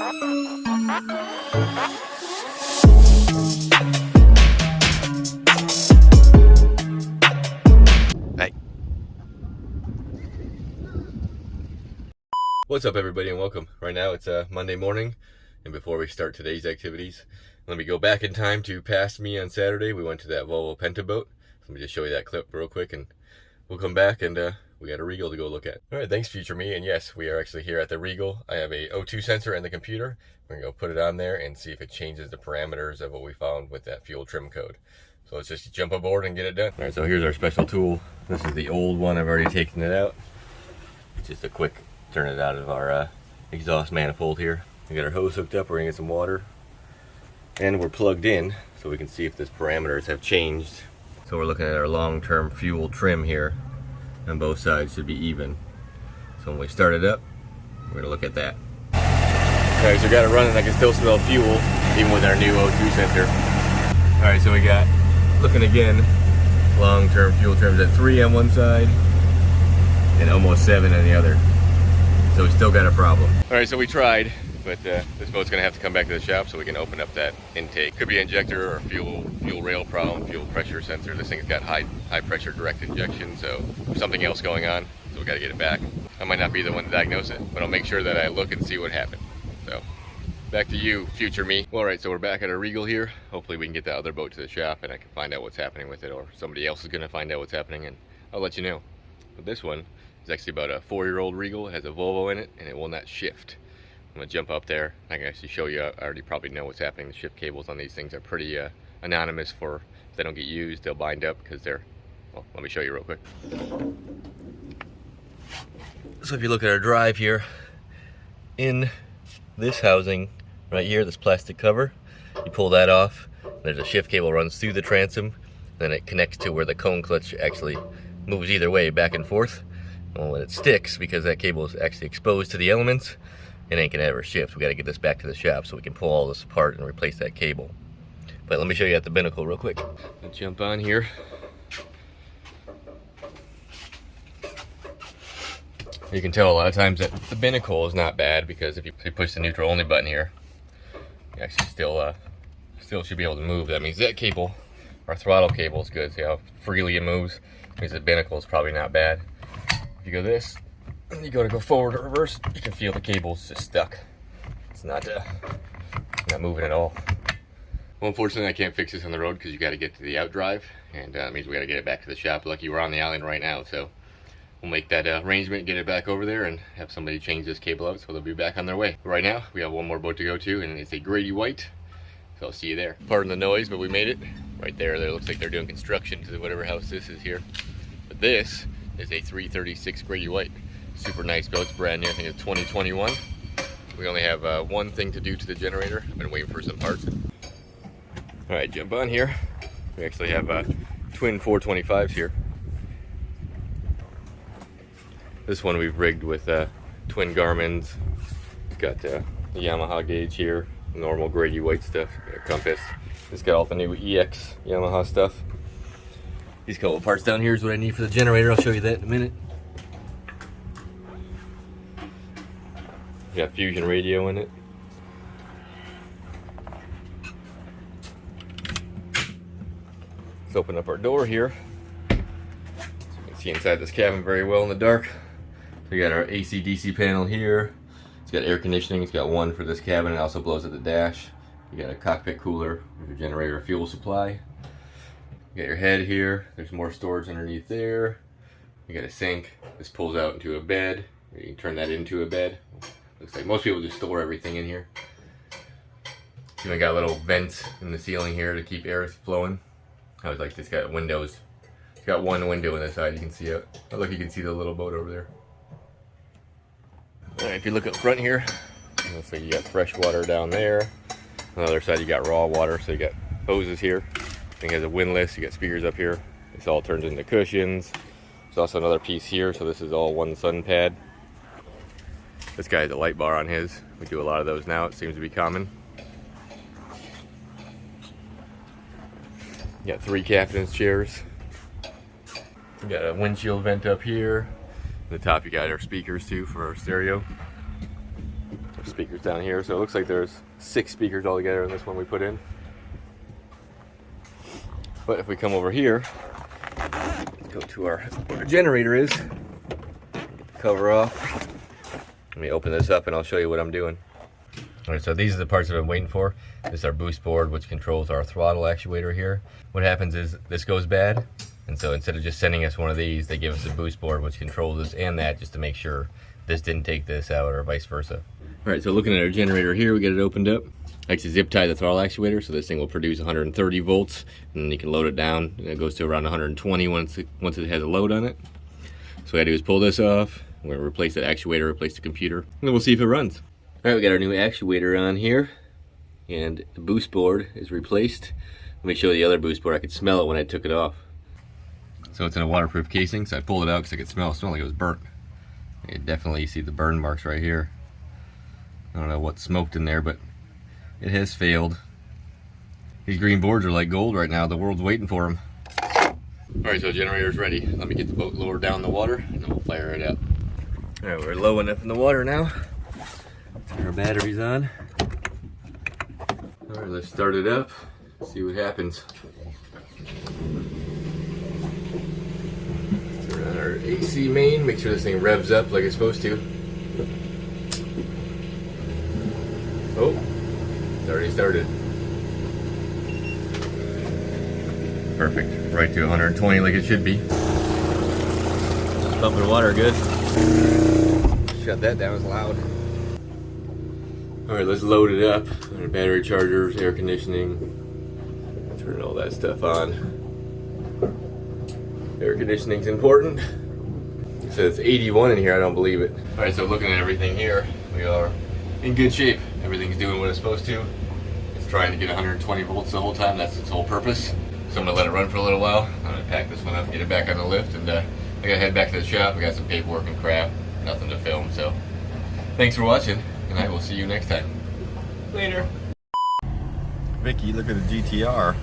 Hey. What's up, everybody, and welcome. Right now it's Monday morning, and before we start today's activities, let me go back in time to past me on Saturday. We went to that Volvo Penta boat. Let me just show you that clip real quick, and we'll come back, and we got a Regal to go look at. All right, thanks, future me, and yes, we are actually here at the Regal. I have a O2 sensor in the computer. We're gonna go put it on there and see if it changes the parameters of what we found with that fuel trim code. So let's just jump aboard and get it done. All right, so here's our special tool. This is the old one. I've already taken it out. It's just a quick turn it out of our exhaust manifold here. We got our hose hooked up. We're gonna get some water, and we're plugged in so we can see if these parameters have changed. So we're looking at our long-term fuel trim here, and both sides should be even. So when we start it up, we're gonna look at that. Okay, so we got it running. I can still smell fuel even with our new O2 sensor. All right, so we got, looking again, long-term fuel trims at 3 on one side and almost 7 on the other. So we still got a problem. All right, so we tried, but this boat's gonna have to come back to the shop so we can open up that intake. Could be injector or fuel rail problem, fuel pressure sensor. This thing's got high pressure direct injection, so there's something else going on, so we gotta get it back. I might not be the one to diagnose it, but I'll make sure that I look and see what happened. So back to you, future me. All right, so we're back at our Regal here. Hopefully we can get that other boat to the shop and I can find out what's happening with it, or somebody else is gonna find out what's happening, and I'll let you know. But this one is actually about a 4-year-old Regal. It has a Volvo in it and it will not shift. I'm gonna jump up there. I can actually show you. I already probably know what's happening. The shift cables on these things are pretty anonymous. For if they don't get used, they'll bind up because they're, well, let me show you real quick. So if you look at our drive here, in this housing right here, this plastic cover, you pull that off, there's a shift cable runs through the transom, then it connects to where the cone clutch actually moves either way, back and forth. Well, when it sticks, because that cable is actually exposed to the elements, it ain't gonna ever shift. We gotta get this back to the shop so we can pull all this apart and replace that cable. But let me show you at the binnacle real quick. I'll jump on here. You can tell a lot of times that the binnacle is not bad, because if you push the neutral only button here, you actually still should be able to move. That means that cable, our throttle cable, is good. See how freely it moves? That means the binnacle is probably not bad. If you go this, you go forward or reverse, you can feel the cable's just stuck. It's not moving at all. Well, unfortunately I can't fix this on the road because you got to get to the outdrive, and that means we got to get it back to the shop. Lucky we're on the island right now, so we'll make that arrangement, get it back over there, and have somebody change this cable out so they'll be back on their way. But right now we have one more boat to go to, and it's a Grady white, so I'll see you there. Pardon the noise, but we made it. Right there, there looks like they're doing construction to whatever house this is here. But this is a 336 Grady white. Super nice boat. It's brand new. I think it's 2021. We only have one thing to do to the generator. I've been waiting for some parts. All right, jump on here. We actually have twin 425s here. This one we've rigged with twin Garmin's. It's got the Yamaha gauge here, normal Grady white stuff, got a compass. It's got all the new EX Yamaha stuff. These couple of parts down here is what I need for the generator. I'll show you that in a minute. Got Fusion radio in it. Let's open up our door here. So you can see inside this cabin very well in the dark. So we got our AC/DC panel here. It's got air conditioning. It's got one for this cabin. It also blows at the dash. You got a cockpit cooler, your generator fuel supply. You got your head here. There's more storage underneath there. You got a sink. This pulls out into a bed. You can turn that into a bed. Looks like most people just store everything in here. You know, got little vents in the ceiling here to keep air flowing. I was like, this got windows. It's got one window on the side you can see out. Oh, look, you can see the little boat over there. All right, if you look up front here, looks like you got fresh water down there. On the other side, you got raw water, so you got hoses here. Thing has a windlass. You got speakers up here. This all turns into cushions. There's also another piece here, so this is all one sun pad. This guy has a light bar on his. We do a lot of those now. It seems to be common. You got 3 captain's chairs. You got a windshield vent up here. At the top you got our speakers too for our stereo. speakers down here. So it looks like there's 6 speakers altogether in this one we put in. But if we come over here, let's go to where our generator is. Cover off. Let me open this up and I'll show you what I'm doing. Alright, so these are the parts that I've been waiting for. This is our boost board, which controls our throttle actuator here. What happens is this goes bad, and so instead of just sending us one of these, they give us a boost board which controls this and that, just to make sure this didn't take this out or vice versa. Alright, so looking at our generator here, we get it opened up. I like to zip tie the throttle actuator, so this thing will produce 130 volts, and then you can load it down, and it goes to around 120 once it has a load on it. So what I do is pull this off. We're going to replace that actuator, replace the computer, and then we'll see if it runs. Alright, we got our new actuator on here, and the boost board is replaced. Let me show you the other boost board. I could smell it when I took it off. So it's in a waterproof casing, so I pulled it out because I could smell like it was burnt. You can definitely see the burn marks right here. I don't know what smoked in there, but it has failed. These green boards are like gold right now. The world's waiting for them. Alright, so the generator's ready. Let me get the boat lowered down in the water, and then we'll fire it up. Alright, we're low enough in the water now. Turn our batteries on. Alright, let's start it up. See what happens. Turn on our AC main. Make sure this thing revs up like it's supposed to. Oh, it's already started. Perfect. Right to 120 like it should be. Just pumping water good. Shut that down, it's loud. Alright, let's load it up. Our battery chargers, air conditioning. Turn all that stuff on. Air conditioning's important. It says 81 in here, I don't believe it. Alright, so looking at everything here, we are in good shape. Everything's doing what it's supposed to. It's trying to get 120 volts the whole time, that's its whole purpose. So I'm gonna let it run for a little while. I'm gonna pack this one up, get it back on the lift, and I gotta head back to the shop. I got some paperwork and crap, nothing to film, so thanks for watching, and I will see you next time. Later. Vicky, look at the GTR.